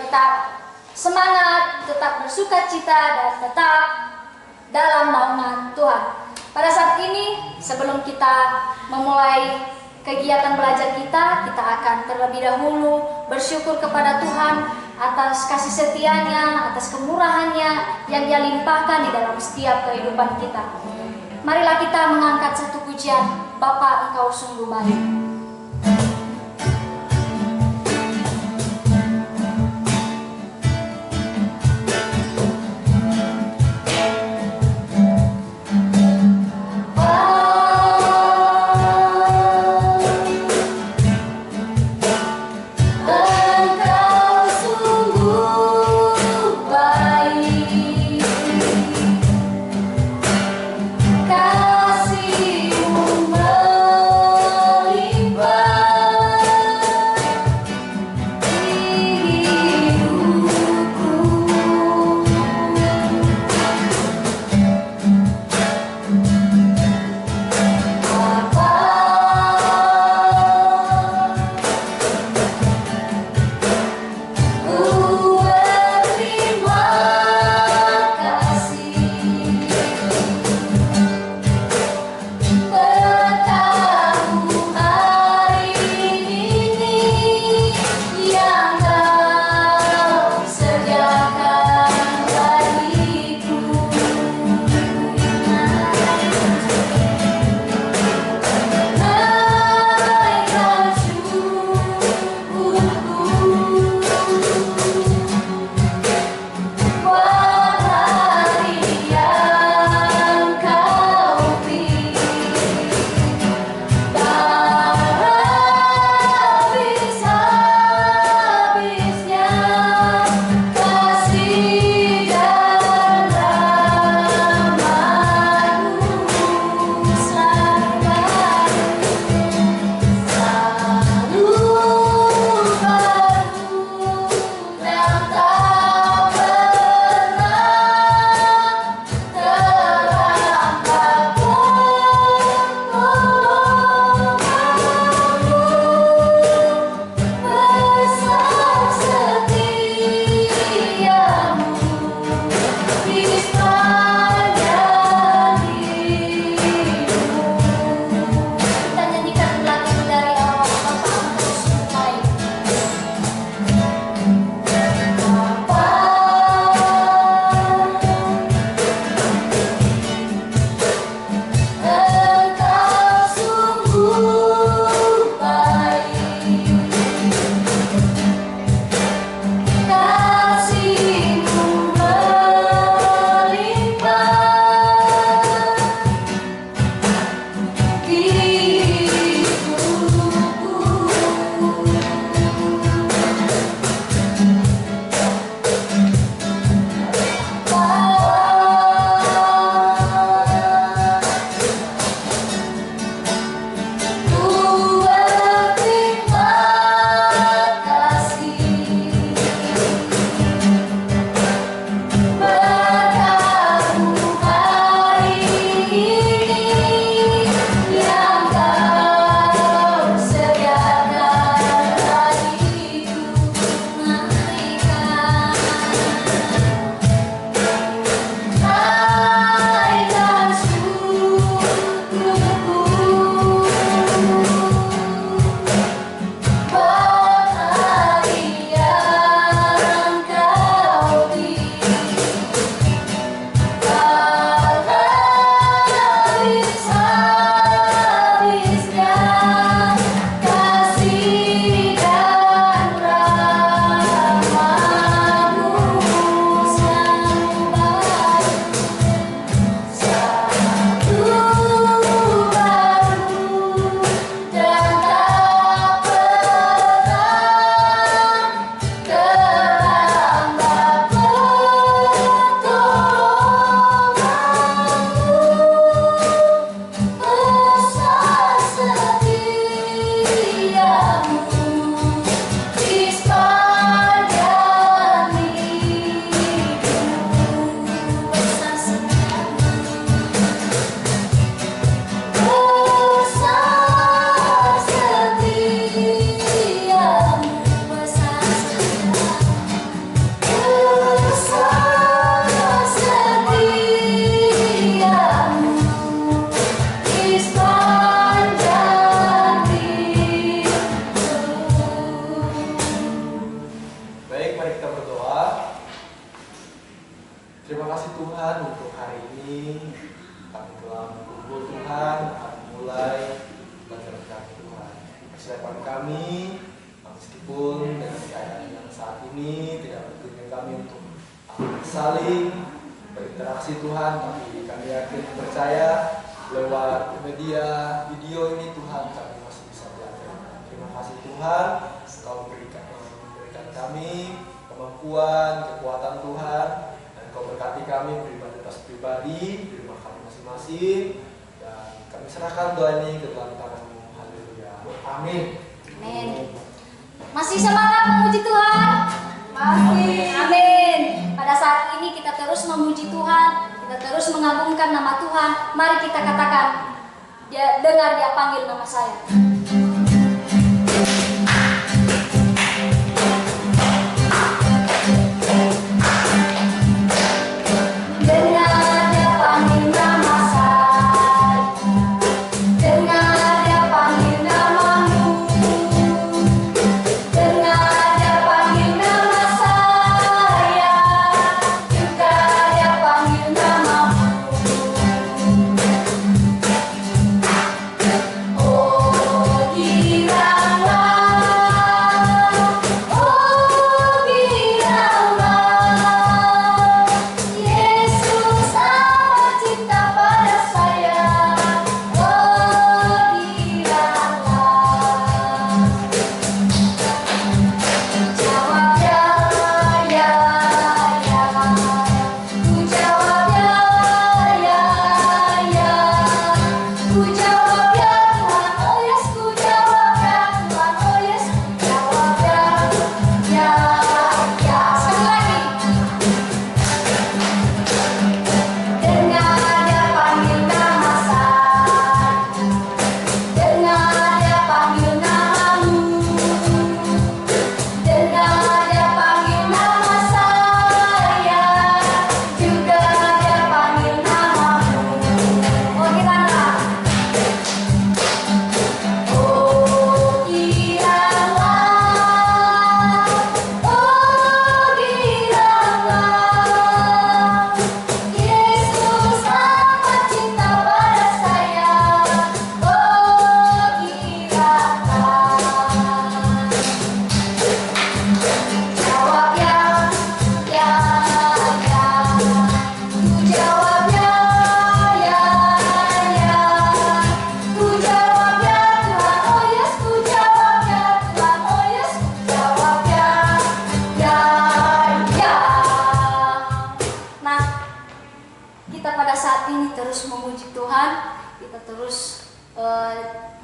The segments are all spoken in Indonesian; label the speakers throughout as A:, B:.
A: tetap semangat, tetap bersukacita, dan tetap dalam naungan Tuhan. Pada saat ini, sebelum kita memulai kegiatan belajar kita akan terlebih dahulu bersyukur kepada Tuhan atas kasih setianya, atas kemurahannya yang Dia limpahkan di dalam setiap kehidupan kita. Marilah kita mengangkat satu pujian, Bapa Engkau sungguh baik.
B: Kasih-Mu melimpah. untuk hari ini kami telah berkumpul Tuhan, kami mulai belajar kami Tuhan. Persiapan kami, meskipun dengan keadaan yang saat ini tidak memungkinkan kami untuk saling berinteraksi Tuhan, tapi kami yakin percaya lewat media video ini Tuhan kami masih bisa belajar. Terima kasih Tuhan, Kau memberikan kami kemampuan, kekuatan Tuhan, dan Kau berkati kami pribadi di rumah kami masing-masing, dan kami serahkan doa ini ke dalam tangan-Mu. Haleluya. Amin.
A: Amin. Masih semangat memuji Tuhan? Masih. Amin. Pada saat ini kita terus memuji Tuhan, kita terus mengagungkan nama Tuhan. Mari kita katakan, dengar Dia panggil nama saya.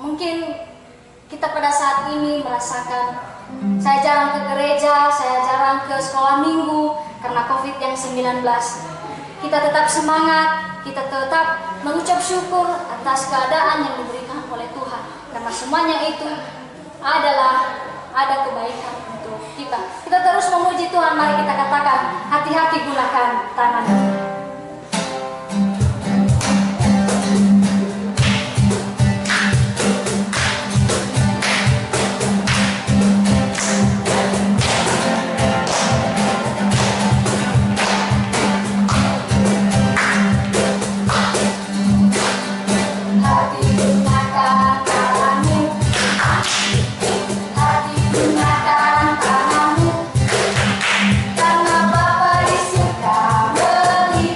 A: Mungkin kita pada saat ini merasakan, saya jarang ke gereja, saya jarang ke sekolah minggu karena COVID-19. Kita tetap semangat, kita tetap mengucap syukur atas keadaan yang diberikan oleh Tuhan, karena semuanya itu ada kebaikan untuk kita. Kita terus memuji Tuhan. Mari kita katakan, hati-hati gunakan tangan.
C: Karena Bapa disuka beli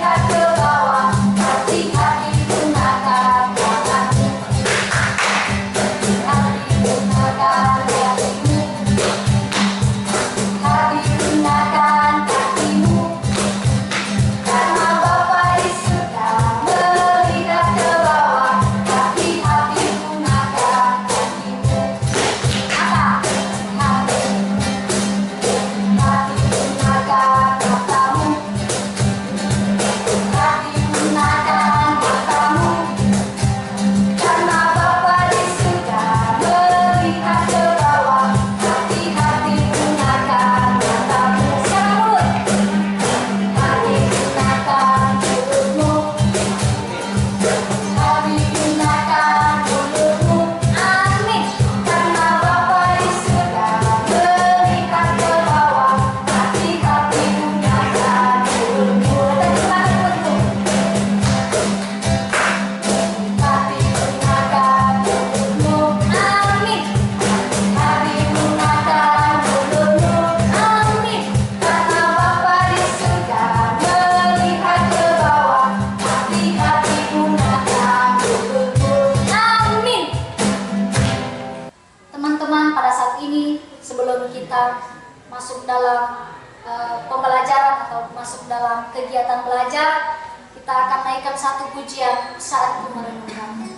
A: kegiatan belajar, kita akan naikkan satu pujian saat merenungkan.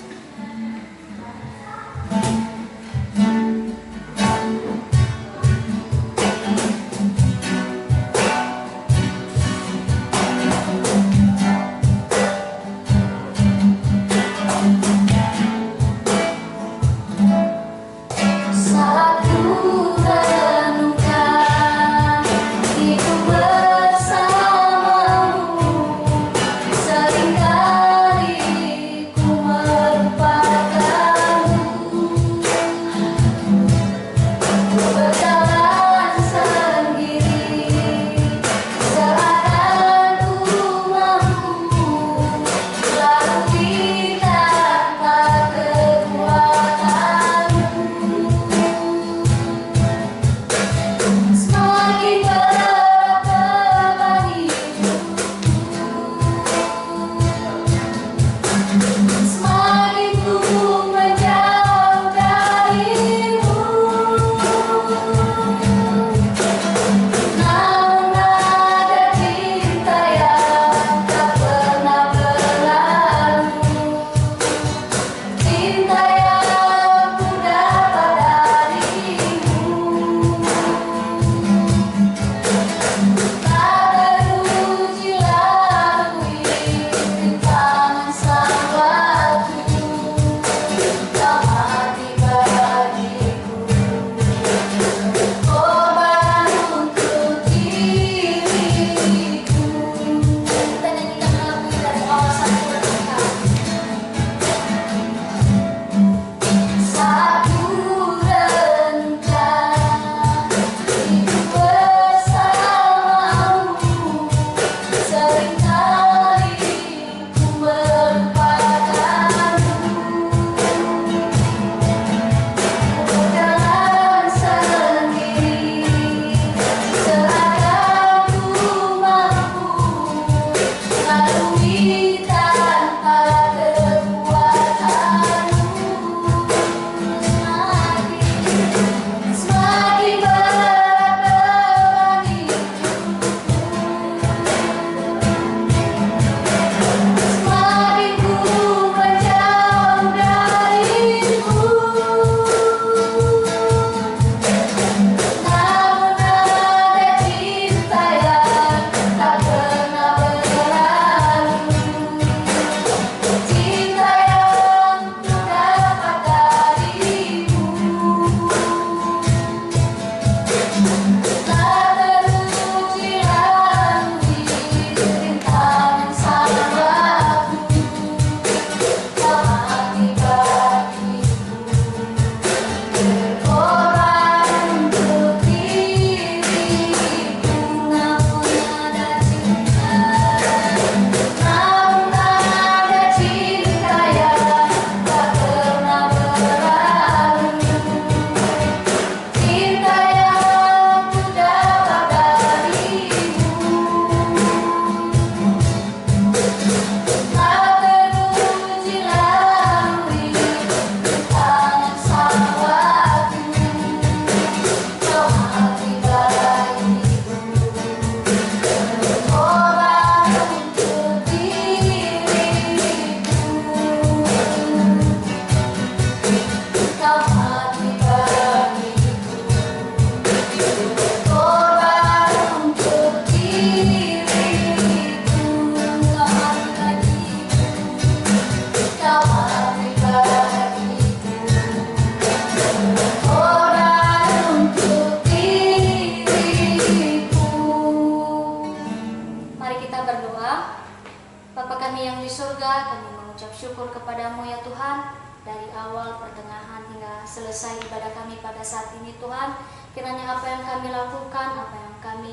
C: syukur kepadamu ya Tuhan, dari awal, pertengahan hingga selesai ibadah kami pada saat ini Tuhan. Kiranya apa yang kami lakukan, apa yang kami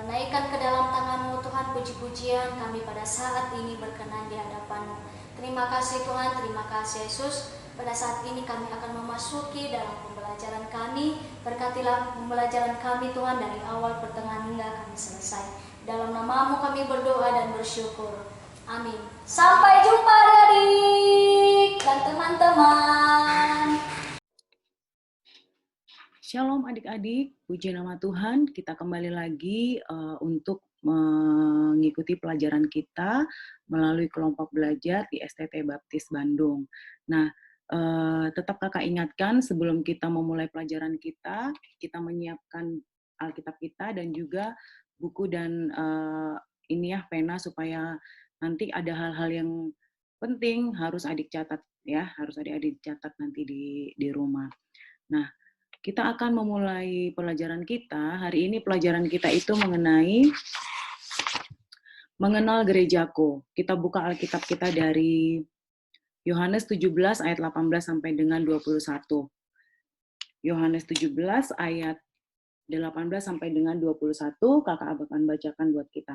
C: naikkan ke dalam tangan-Mu Tuhan, puji-pujian kami pada saat ini berkenan di hadapan-Mu. Terima kasih Tuhan, terima kasih Yesus. Pada saat ini kami akan memasuki dalam pembelajaran kami. Berkatilah pembelajaran kami Tuhan dari awal, pertengahan hingga kami selesai. Dalam nama-Mu kami berdoa dan bersyukur. Amin.
A: Sampai jumpa adik-adik dan teman-teman.
D: Shalom adik-adik, puji nama Tuhan, kita kembali lagi untuk mengikuti pelajaran kita melalui kelompok belajar di STT Baptis Bandung. Nah, tetap kakak ingatkan sebelum kita memulai pelajaran kita menyiapkan Alkitab kita dan juga buku dan ini ya pena supaya nanti ada hal-hal yang penting harus adik catat ya, harus adik-adik catat nanti di rumah. Nah, kita akan memulai pelajaran kita. Hari ini pelajaran kita itu mengenai mengenal gerejaku. Kita buka Alkitab kita dari Yohanes 17 ayat 18 sampai dengan 21. Yohanes 17 ayat 18 sampai dengan 21, kakak akan bacakan buat kita.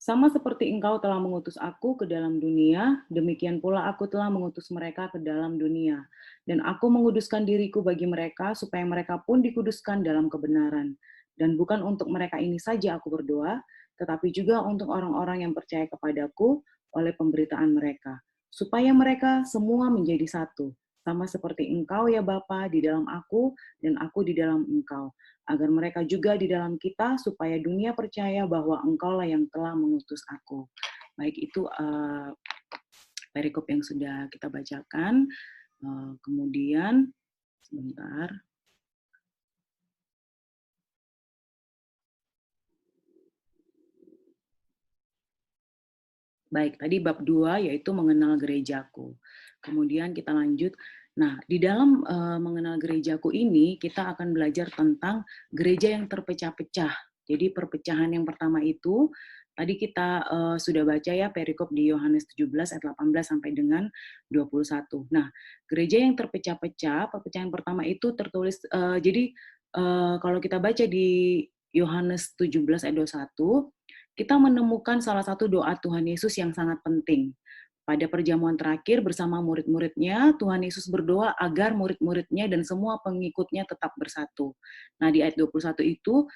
D: Sama seperti engkau telah mengutus aku ke dalam dunia, demikian pula aku telah mengutus mereka ke dalam dunia. Dan aku menguduskan diriku bagi mereka, supaya mereka pun dikuduskan dalam kebenaran. Dan bukan untuk mereka ini saja aku berdoa, tetapi juga untuk orang-orang yang percaya kepadaku oleh pemberitaan mereka. Supaya mereka semua menjadi satu, sama seperti engkau ya Bapa di dalam aku, dan aku di dalam engkau. Agar mereka juga di dalam kita, supaya dunia percaya bahwa engkaulah yang telah mengutus aku. Baik, itu perikop yang sudah kita bacakan. Kemudian, sebentar. Baik, tadi bab 2 yaitu mengenal gerejaku. Kemudian kita lanjut. Nah, di dalam mengenal gerejaku ini, kita akan belajar tentang gereja yang terpecah-pecah. Jadi perpecahan yang pertama itu, tadi kita sudah baca ya perikop di Yohanes 17 ayat 18 sampai dengan 21. Nah, gereja yang terpecah-pecah, perpecahan pertama itu tertulis, jadi kalau kita baca di Yohanes 17 ayat 21, kita menemukan salah satu doa Tuhan Yesus yang sangat penting. Pada perjamuan terakhir bersama murid-muridnya, Tuhan Yesus berdoa agar murid-muridnya dan semua pengikutnya tetap bersatu. Nah, di ayat 21 itu,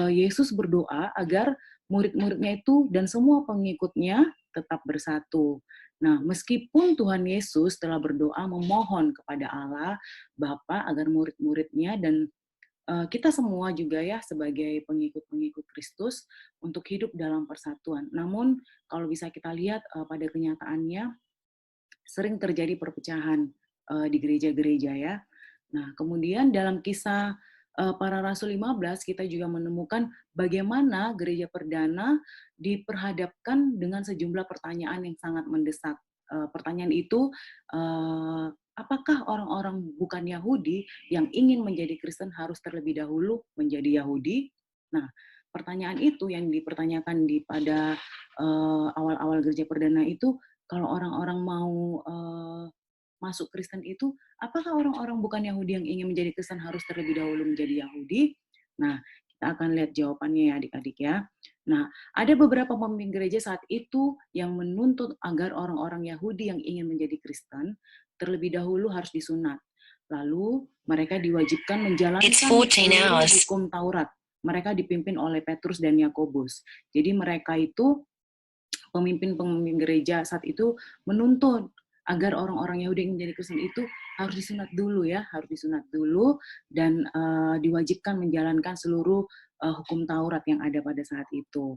D: Yesus berdoa agar murid-muridnya itu dan semua pengikutnya tetap bersatu. Nah, meskipun Tuhan Yesus telah berdoa memohon kepada Allah Bapa agar murid-muridnya dan kita semua juga ya sebagai pengikut-pengikut Kristus untuk hidup dalam persatuan. Namun kalau bisa kita lihat pada kenyataannya sering terjadi perpecahan di gereja-gereja ya. Nah, kemudian dalam kisah para Rasul 15 kita juga menemukan bagaimana gereja perdana diperhadapkan dengan sejumlah pertanyaan yang sangat mendesak. Pertanyaan itu apakah orang-orang bukan Yahudi yang ingin menjadi Kristen harus terlebih dahulu menjadi Yahudi? Nah, pertanyaan itu yang dipertanyakan pada awal-awal gereja perdana itu, kalau orang-orang mau masuk Kristen itu, apakah orang-orang bukan Yahudi yang ingin menjadi Kristen harus terlebih dahulu menjadi Yahudi? Nah, kita akan lihat jawabannya ya adik-adik ya. Nah, ada beberapa pemimpin gereja saat itu yang menuntut agar orang-orang Yahudi yang ingin menjadi Kristen terlebih dahulu harus disunat. Lalu mereka diwajibkan menjalankan seluruh hukum Taurat. Mereka dipimpin oleh Petrus dan Yakobus. Jadi mereka itu pemimpin-pemimpin gereja saat itu menuntut agar orang-orang Yahudi yang menjadi Kristen itu harus disunat dulu ya, harus disunat dulu dan diwajibkan menjalankan seluruh hukum Taurat yang ada pada saat itu.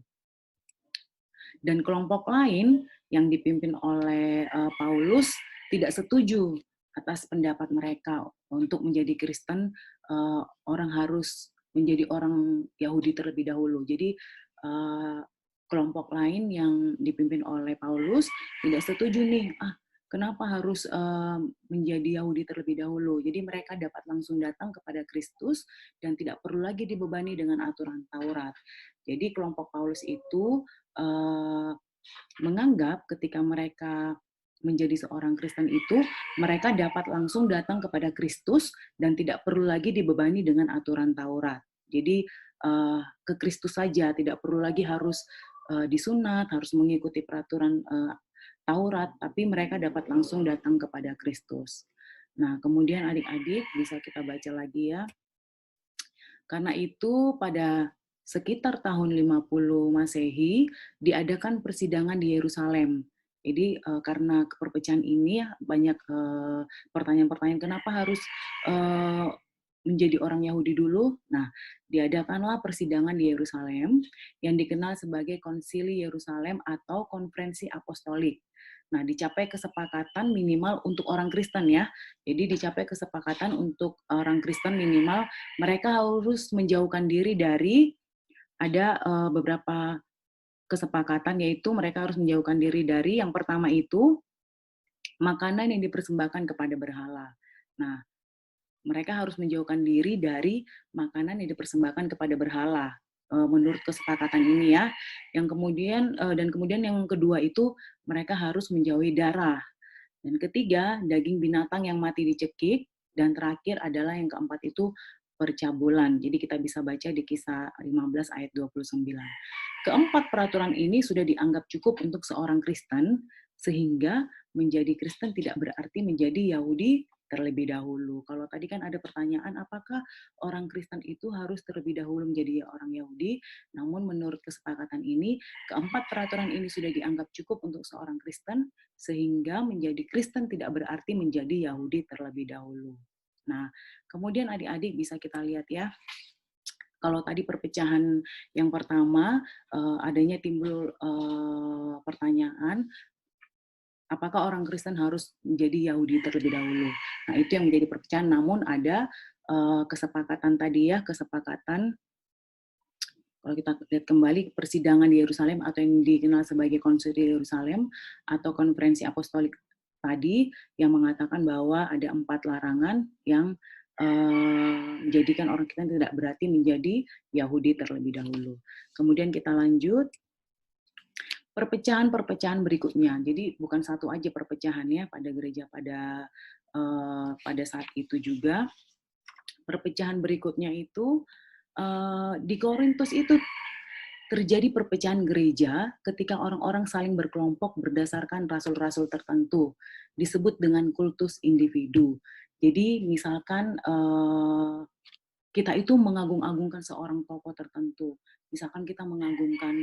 D: Dan kelompok lain yang dipimpin oleh Paulus tidak setuju atas pendapat mereka untuk menjadi Kristen, orang harus menjadi orang Yahudi terlebih dahulu. Jadi kelompok lain yang dipimpin oleh Paulus tidak setuju nih, kenapa harus menjadi Yahudi terlebih dahulu. Jadi mereka dapat langsung datang kepada Kristus dan tidak perlu lagi dibebani dengan aturan Taurat. Jadi kelompok Paulus itu menganggap ketika mereka menjadi seorang Kristen itu, mereka dapat langsung datang kepada Kristus dan tidak perlu lagi dibebani dengan aturan Taurat. Jadi ke Kristus saja, tidak perlu lagi harus disunat, harus mengikuti peraturan Taurat, tapi mereka dapat langsung datang kepada Kristus. Nah, kemudian adik-adik bisa kita baca lagi ya. Karena itu pada sekitar tahun 50 Masehi diadakan persidangan di Yerusalem, Jadi karena perpecahan ini ya banyak pertanyaan-pertanyaan kenapa harus menjadi orang Yahudi dulu. Nah, diadakanlah persidangan di Yerusalem yang dikenal sebagai Konsili Yerusalem atau Konferensi Apostolik. Nah, dicapai kesepakatan minimal untuk orang Kristen ya. Jadi dicapai kesepakatan untuk orang Kristen minimal mereka harus menjauhkan diri dari ada beberapa kesepakatan, yaitu mereka harus menjauhkan diri dari yang pertama itu makanan yang dipersembahkan kepada berhala. Nah, mereka harus menjauhkan diri dari makanan yang dipersembahkan kepada berhala menurut kesepakatan ini ya. Yang kemudian dan kemudian yang kedua itu mereka harus menjauhi darah. Dan ketiga, daging binatang yang mati dicekik, dan terakhir adalah yang keempat itu percabulan. Jadi kita bisa baca di Kisah 15 ayat 29. Keempat peraturan ini sudah dianggap cukup untuk seorang Kristen, sehingga menjadi Kristen tidak berarti menjadi Yahudi terlebih dahulu. Kalau tadi kan ada pertanyaan, apakah orang Kristen itu harus terlebih dahulu menjadi orang Yahudi? Namun menurut kesepakatan ini, keempat peraturan ini sudah dianggap cukup untuk seorang Kristen, sehingga menjadi Kristen tidak berarti menjadi Yahudi terlebih dahulu. Nah, kemudian adik-adik bisa kita lihat ya, kalau tadi perpecahan yang pertama, adanya timbul pertanyaan, apakah orang Kristen harus menjadi Yahudi terlebih dahulu? Nah, itu yang menjadi perpecahan. Namun ada kesepakatan tadi ya, kesepakatan kalau kita lihat kembali persidangan di Yerusalem atau yang dikenal sebagai Konsili Yerusalem atau Konferensi Apostolik tadi yang mengatakan bahwa ada 4 larangan yang menjadikan orang Kristen tidak berarti menjadi Yahudi terlebih dahulu. Kemudian kita lanjut. Perpecahan-perpecahan berikutnya. Jadi bukan satu aja perpecahannya pada gereja pada saat itu juga. Perpecahan berikutnya itu di Korintus itu terjadi perpecahan gereja ketika orang-orang saling berkelompok berdasarkan rasul-rasul tertentu, disebut dengan kultus individu. Jadi misalkan kita itu mengagung-agungkan seorang tokoh tertentu. Misalkan kita mengagungkan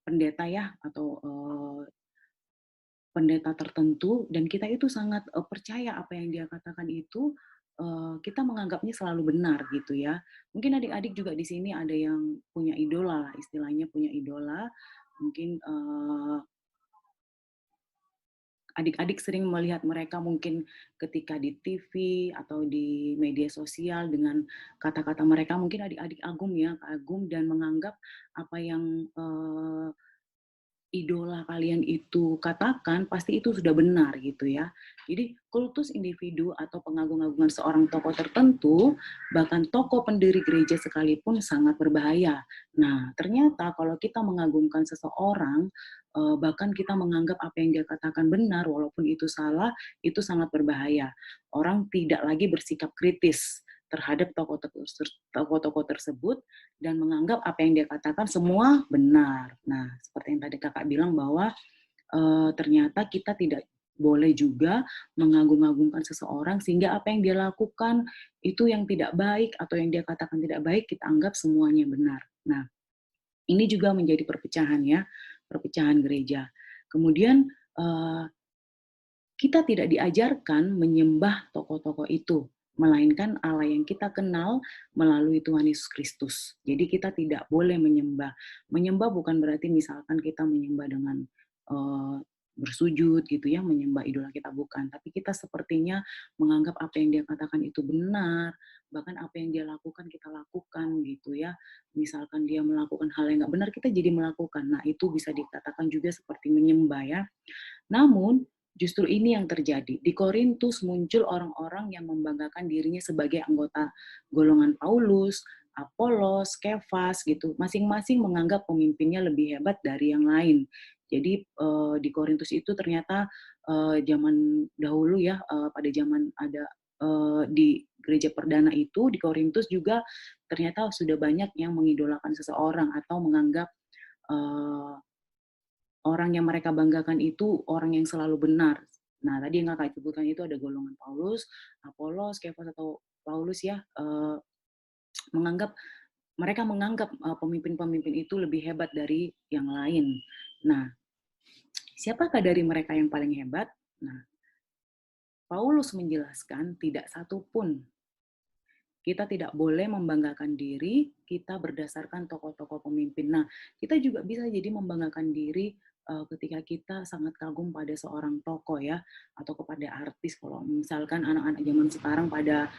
D: pendeta ya atau pendeta tertentu dan kita itu sangat percaya apa yang dia katakan itu kita menganggapnya selalu benar gitu ya. Mungkin adik-adik juga di sini ada yang punya idola, istilahnya punya idola. Mungkin adik-adik sering melihat mereka mungkin ketika di TV atau di media sosial dengan kata-kata mereka, mungkin adik-adik kagum dan menganggap apa yang idola kalian itu katakan, pasti itu sudah benar gitu ya. Jadi kultus individu atau pengagung-agungan seorang tokoh tertentu, bahkan tokoh pendiri gereja sekalipun sangat berbahaya. Nah, ternyata kalau kita mengagungkan seseorang, bahkan kita menganggap apa yang dia katakan benar, walaupun itu salah, itu sangat berbahaya. Orang tidak lagi bersikap kritis terhadap tokoh-tokoh tersebut dan menganggap apa yang dia katakan semua benar. Nah, seperti yang tadi kakak bilang bahwa ternyata kita tidak boleh juga mengagung-agungkan seseorang sehingga apa yang dia lakukan itu yang tidak baik atau yang dia katakan tidak baik kita anggap semuanya benar. Nah, ini juga menjadi perpecahan ya, perpecahan gereja. Kemudian kita tidak diajarkan menyembah tokoh-tokoh itu, melainkan Allah yang kita kenal melalui Tuhan Yesus Kristus. Jadi kita tidak boleh menyembah. Menyembah bukan berarti misalkan kita menyembah dengan bersujud gitu ya, menyembah idola kita, bukan. Tapi kita sepertinya menganggap apa yang dia katakan itu benar, bahkan apa yang dia lakukan kita lakukan gitu ya. Misalkan dia melakukan hal yang nggak benar, kita jadi melakukan. Nah, itu bisa dikatakan juga seperti menyembah ya. Namun, justru ini yang terjadi. Di Korintus muncul orang-orang yang membanggakan dirinya sebagai anggota golongan Paulus, Apolos, Kefas gitu. Masing-masing menganggap pemimpinnya lebih hebat dari yang lain. Jadi di Korintus itu ternyata zaman dahulu ya, pada zaman ada di gereja perdana itu di Korintus juga ternyata sudah banyak yang mengidolakan seseorang atau menganggap orang yang mereka banggakan itu orang yang selalu benar. Nah, tadi yang kakak sebutkan itu ada golongan Paulus, Apolos, Kefas atau Paulus ya, mereka menganggap pemimpin-pemimpin itu lebih hebat dari yang lain. Nah, Siapakah dari mereka yang paling hebat? Nah, Paulus menjelaskan tidak satu pun. Kita tidak boleh membanggakan diri kita berdasarkan tokoh-tokoh pemimpin. Nah, kita juga bisa jadi membanggakan diri ketika kita sangat kagum pada seorang tokoh ya, atau kepada artis. Kalau misalkan anak-anak zaman sekarang pada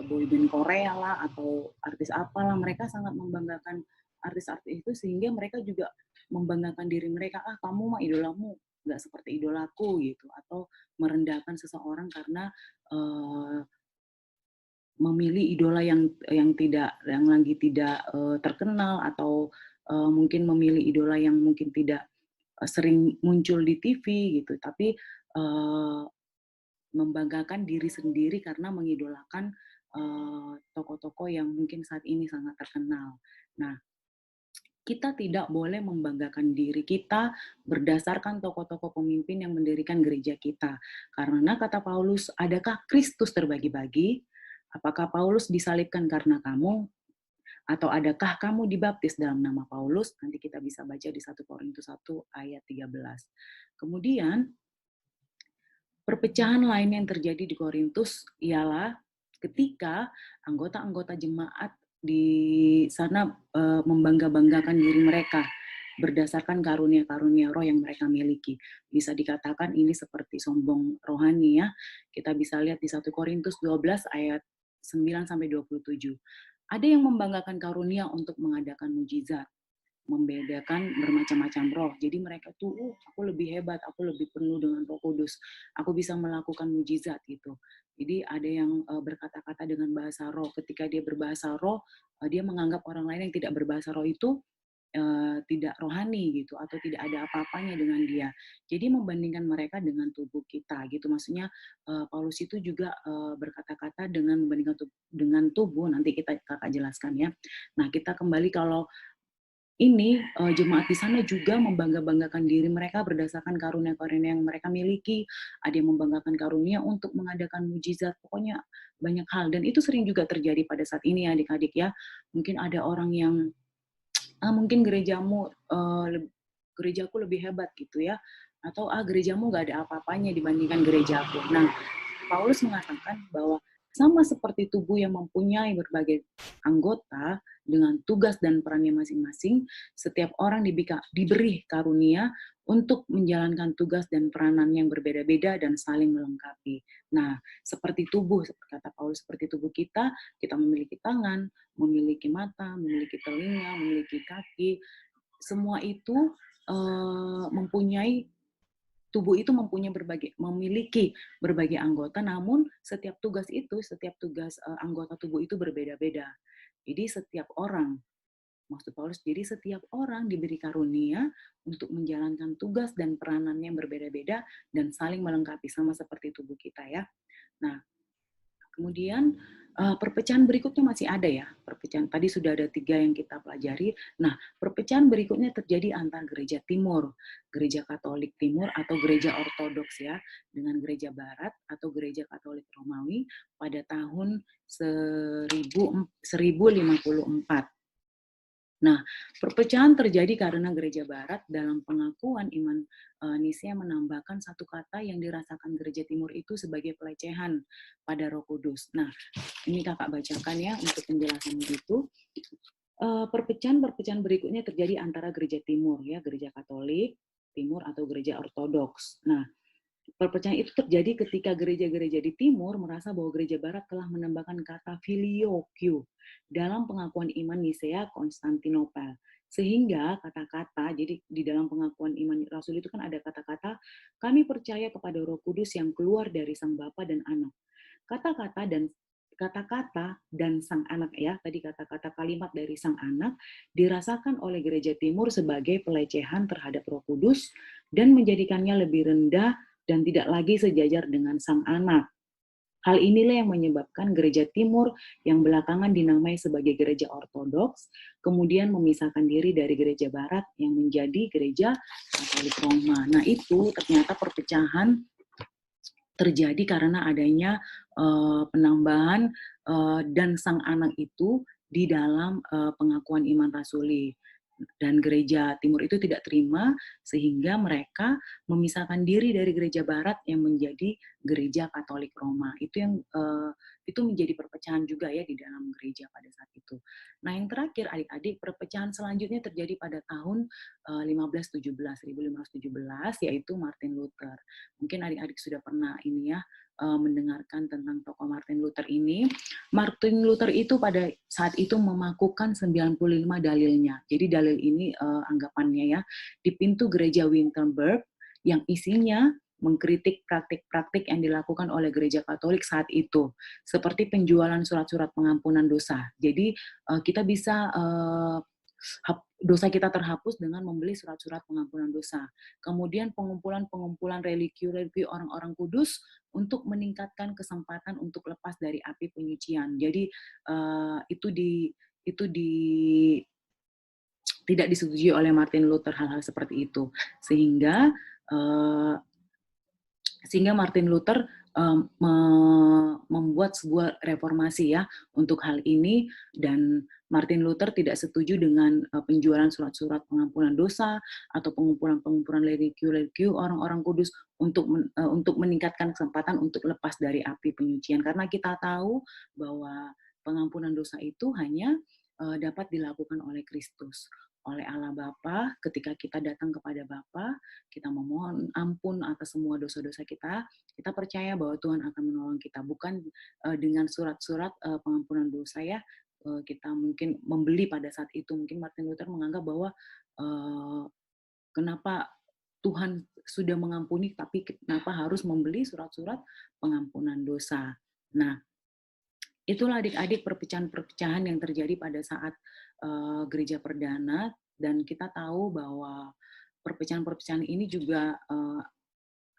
D: boyband Korea lah, atau artis apalah, mereka sangat membanggakan artis-artis itu, sehingga mereka juga membanggakan diri mereka. Ah, kamu mah idolamu nggak seperti idolaku gitu, atau merendahkan seseorang karena memilih idola yang lagi tidak terkenal, atau mungkin memilih idola yang mungkin tidak sering muncul di TV gitu, tapi membanggakan diri sendiri karena mengidolakan tokoh-tokoh yang mungkin saat ini sangat terkenal. Nah, kita tidak boleh membanggakan diri kita berdasarkan tokoh-tokoh pemimpin yang mendirikan gereja kita. Karena kata Paulus, adakah Kristus terbagi-bagi? Apakah Paulus disalibkan karena kamu? Atau adakah kamu dibaptis dalam nama Paulus? Nanti kita bisa baca di 1 Korintus 1 ayat 13. Kemudian, perpecahan lain yang terjadi di Korintus ialah ketika anggota-anggota jemaat di sana membangga-banggakan diri mereka berdasarkan karunia-karunia roh yang mereka miliki. Bisa dikatakan ini seperti sombong rohani ya. Kita bisa lihat di 1 Korintus 12 ayat 9-27. Ada yang membanggakan karunia untuk mengadakan mujizat, membedakan bermacam-macam roh. Jadi mereka tuh, aku lebih hebat, aku lebih penuh dengan Roh Kudus, aku bisa melakukan mujizat gitu. Jadi ada yang berkata-kata dengan bahasa roh. Ketika dia berbahasa roh, dia menganggap orang lain yang tidak berbahasa roh itu tidak rohani gitu, atau tidak ada apa-apanya dengan dia. Jadi membandingkan mereka dengan tubuh kita gitu. Maksudnya Paulus itu juga berkata-kata dengan membandingkan dengan tubuh. Nanti kakak jelaskan ya. Nah, kita kembali kalau ini jemaat di sana juga membangga-banggakan diri mereka berdasarkan karunia-karunia yang mereka miliki. Ada yang membanggakan karunia untuk mengadakan mujizat. Pokoknya banyak hal, dan itu sering juga terjadi pada saat ini ya adik-adik ya. Mungkin ada orang yang mungkin gerejaku lebih hebat gitu ya, atau gerejamu nggak ada apa-apanya dibandingkan gerejaku. Nah, Paulus mengatakan bahwa sama seperti tubuh yang mempunyai berbagai anggota dengan tugas dan perannya masing-masing, setiap orang diberi karunia untuk menjalankan tugas dan peranan yang berbeda-beda dan saling melengkapi. Nah, seperti tubuh, kata Paulus, seperti tubuh kita memiliki tangan, memiliki mata, memiliki telinga, memiliki kaki. Semua itu tubuh itu memiliki berbagai anggota, namun setiap tugas anggota tubuh itu berbeda-beda. Jadi setiap orang diberi karunia untuk menjalankan tugas dan peranan yang berbeda-beda dan saling melengkapi, sama seperti tubuh kita ya. Nah, kemudian perpecahan berikutnya masih ada ya. Perpecahan tadi sudah ada 3 yang kita pelajari. Nah, perpecahan berikutnya terjadi antara gereja timur, gereja Katolik timur atau gereja Ortodoks ya, dengan gereja barat atau gereja Katolik Romawi pada tahun 1054. Nah, perpecahan terjadi karena gereja barat dalam pengakuan iman Nisea menambahkan satu kata yang dirasakan gereja timur itu sebagai pelecehan pada Roh Kudus. Nah, ini kakak bacakan ya untuk penjelasan itu. Perpecahan berikutnya terjadi antara gereja timur ya, gereja Katolik timur atau gereja Ortodoks. Nah, perpecahan itu terjadi ketika gereja-gereja di timur merasa bahwa gereja barat telah menambahkan kata filioque dalam pengakuan iman Nisea Konstantinopel. Sehingga kata-kata, jadi di dalam pengakuan iman Rasul itu kan ada kata-kata, kami percaya kepada Roh Kudus yang keluar dari Sang Bapa dan Anak. Kata-kata dan Sang Anak ya, tadi kata-kata kalimat dari Sang Anak dirasakan oleh gereja timur sebagai pelecehan terhadap Roh Kudus dan menjadikannya lebih rendah dan tidak lagi sejajar dengan Sang Anak. Hal inilah yang menyebabkan gereja timur yang belakangan dinamai sebagai gereja Ortodoks, kemudian memisahkan diri dari gereja barat yang menjadi gereja Katolik Roma. Nah, itu ternyata perpecahan terjadi karena adanya penambahan dan Sang Anak itu di dalam pengakuan iman rasuli. dan gereja timur itu tidak terima, sehingga mereka memisahkan diri dari gereja barat yang menjadi gereja Katolik Roma. Itu menjadi perpecahan juga ya di dalam gereja pada saat itu. Nah, yang terakhir adik-adik, perpecahan selanjutnya terjadi pada tahun 1517, yaitu Martin Luther. Mungkin adik-adik sudah pernah ini ya mendengarkan tentang tokoh Martin Luther ini. Martin Luther itu pada saat itu memakukan 95 dalilnya. Jadi dalil ini anggapannya ya, di pintu gereja Wittenberg yang isinya mengkritik praktik-praktik yang dilakukan oleh gereja Katolik saat itu, seperti penjualan surat-surat pengampunan dosa. Jadi kita bisa dosa kita terhapus dengan membeli surat-surat pengampunan dosa. Kemudian pengumpulan religi orang-orang kudus untuk meningkatkan kesempatan untuk lepas dari api penyucian. Jadi tidak disetujui oleh Martin Luther hal-hal seperti itu, sehingga Martin Luther membuat sebuah reformasi ya untuk hal ini, dan Martin Luther tidak setuju dengan penjualan surat-surat pengampunan dosa atau pengumpulan religi orang-orang kudus untuk meningkatkan kesempatan untuk lepas dari api penyucian, karena kita tahu bahwa pengampunan dosa itu hanya dapat dilakukan oleh Kristus, oleh Allah Bapa. Ketika kita datang kepada Bapa, kita memohon ampun atas semua dosa-dosa kita percaya bahwa Tuhan akan menolong kita, bukan dengan surat-surat pengampunan dosa ya. Kita mungkin membeli pada saat itu, mungkin Martin Luther menganggap bahwa kenapa Tuhan sudah mengampuni, tapi kenapa harus membeli surat-surat pengampunan dosa. Nah, itulah adik-adik perpecahan-perpecahan yang terjadi pada saat gereja perdana, dan kita tahu bahwa perpecahan-perpecahan ini juga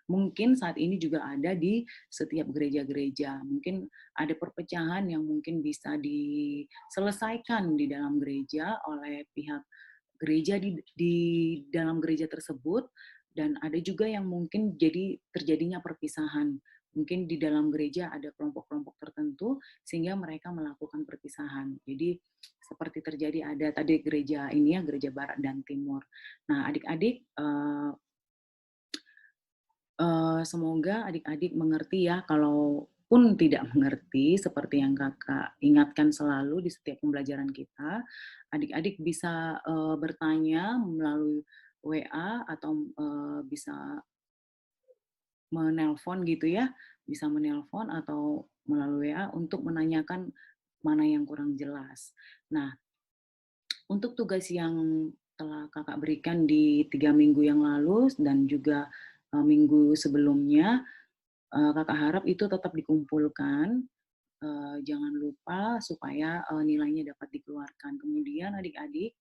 D: mungkin saat ini juga ada di setiap gereja-gereja. Mungkin ada perpecahan yang mungkin bisa diselesaikan di dalam gereja oleh pihak gereja di dalam gereja tersebut, dan ada juga yang mungkin terjadinya perpisahan. Mungkin di dalam gereja ada kelompok-kelompok tertentu sehingga mereka melakukan perpisahan. Jadi seperti terjadi ada tadi gereja ini ya, gereja barat dan timur. Nah, adik-adik semoga adik-adik mengerti ya, kalaupun tidak mengerti seperti yang kakak ingatkan selalu di setiap pembelajaran kita, adik-adik bisa bertanya melalui WA atau bisa menelpon gitu ya, bisa menelpon atau melalui WA untuk menanyakan mana yang kurang jelas. Nah, untuk tugas yang telah kakak berikan di 3 minggu yang lalu dan juga minggu sebelumnya, kakak harap itu tetap dikumpulkan. Jangan lupa supaya nilainya dapat dikeluarkan. Kemudian adik-adik,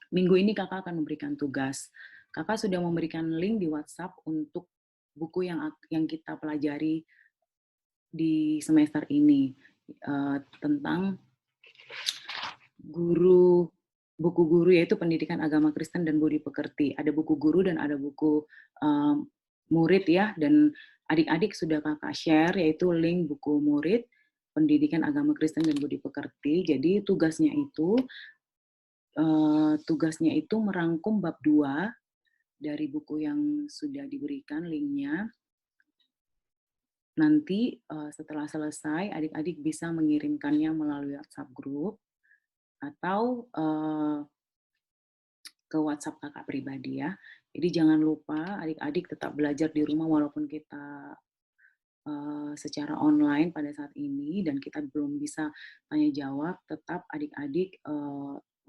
D: minggu ini kakak akan memberikan tugas. Kakak sudah memberikan link di WhatsApp untuk buku yang kita pelajari di semester ini tentang buku guru, yaitu Pendidikan Agama Kristen dan Budi Pekerti. Ada buku guru dan ada buku murid ya, dan adik-adik sudah kakak share, yaitu link buku murid Pendidikan Agama Kristen dan Budi Pekerti. Jadi tugasnya itu merangkum bab 2 dari buku yang sudah diberikan linknya. Nanti setelah selesai, adik-adik bisa mengirimkannya melalui WhatsApp group atau ke WhatsApp kakak pribadi ya. Jadi jangan lupa adik-adik tetap belajar di rumah walaupun kita secara online pada saat ini dan kita belum bisa tanya jawab, tetap adik-adik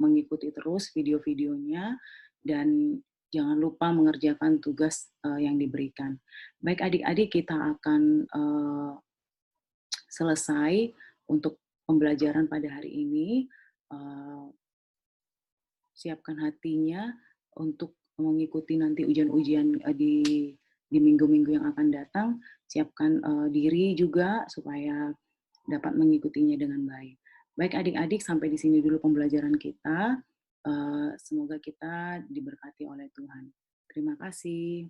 D: mengikuti terus video-videonya dan jangan lupa mengerjakan tugas yang diberikan. Baik adik-adik, kita akan selesai untuk pembelajaran pada hari ini. Siapkan hatinya untuk mengikuti nanti ujian-ujian di minggu-minggu yang akan datang. Siapkan diri juga supaya dapat mengikutinya dengan baik. Baik adik-adik, sampai di sini dulu pembelajaran kita. Semoga kita diberkati oleh Tuhan. Terima kasih.